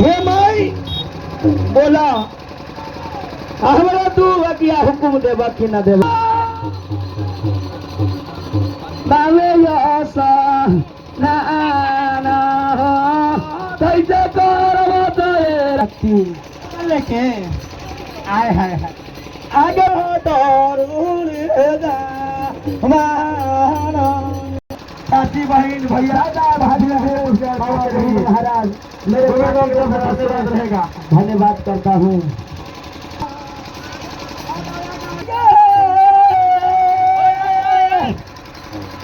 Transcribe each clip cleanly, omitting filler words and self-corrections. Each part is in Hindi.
हे माई बोला हमरा तू बकिया हुकुम देबा कि ना देबा बावे यासा ना ना कैसे करबो तो रखती लेके आय हाय हाय आगे डर उड़ेगा माना चाची बहन भैया भाभी महाराज मेरे आशीर्वाद रहेगा। धन्यवाद करता हूँ।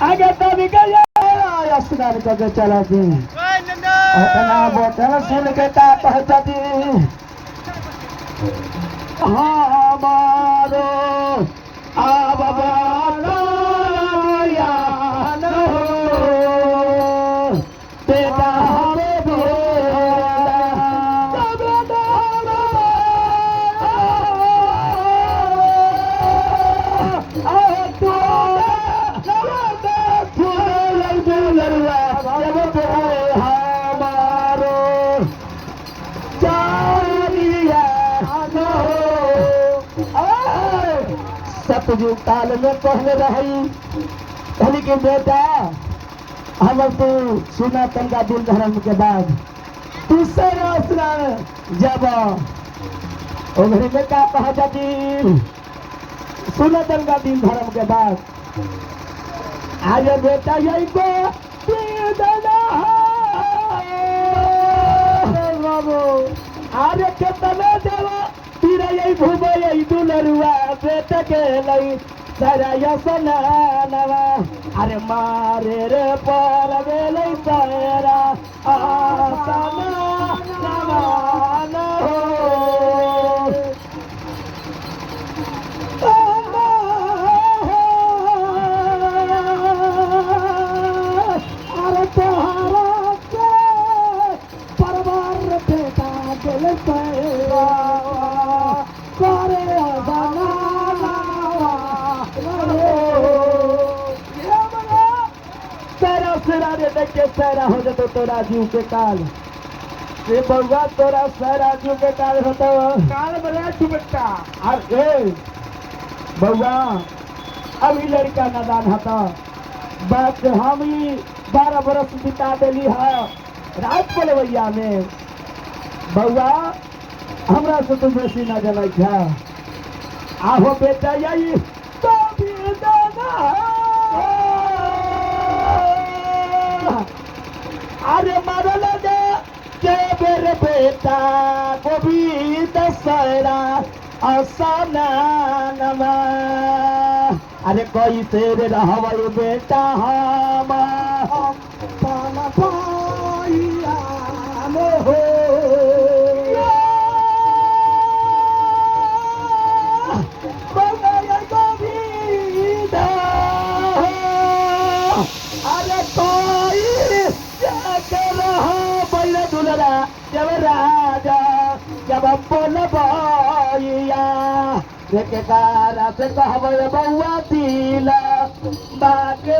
आगे तो निकल स्नान करके चला दी अपना बोतल सुन के ता पहुंचा दी हमारो अब सतयुग काल में कहने रही लेकिन बेटा हम तो सुना तनका दिन धर्म के बाद दूसरे स्नान जब उन्हें में क्या कहा जाती सुना तनका दिन धर्म के बाद आज बेटा यही को आज कितना देवा तीरा यही भूबा यही दुलरुआ बेट के लई सारा यसना नवा अरे मारे रे पर बेले सारा आसना नवा न अरे तोहरा के परवार बेटा गेले सारा के सारा हो जातो तोरा जीव के काल ये बउआ तोरा सारा जीव के काल होता काल बड़ा चुबट्टा अरे बउआ अभी लड़का नादान होता बस हम ही 12 बरस बिता देली है रात पलवैया में बउआ हमरा से तो बेसी ना जलाई है आहो बेटा यही तो भी दाना अरे मारो लगे के मेरे बेटा गोभी दशहरा आसाना नमा अरे कोई तेरे रहवल बेटा हम पाना पाइया हो जब राजा जब बोल भैया के कारा से कहबे बउआ दिला बाके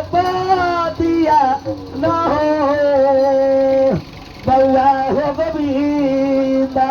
दिया न हो बउआ हो गोविंदा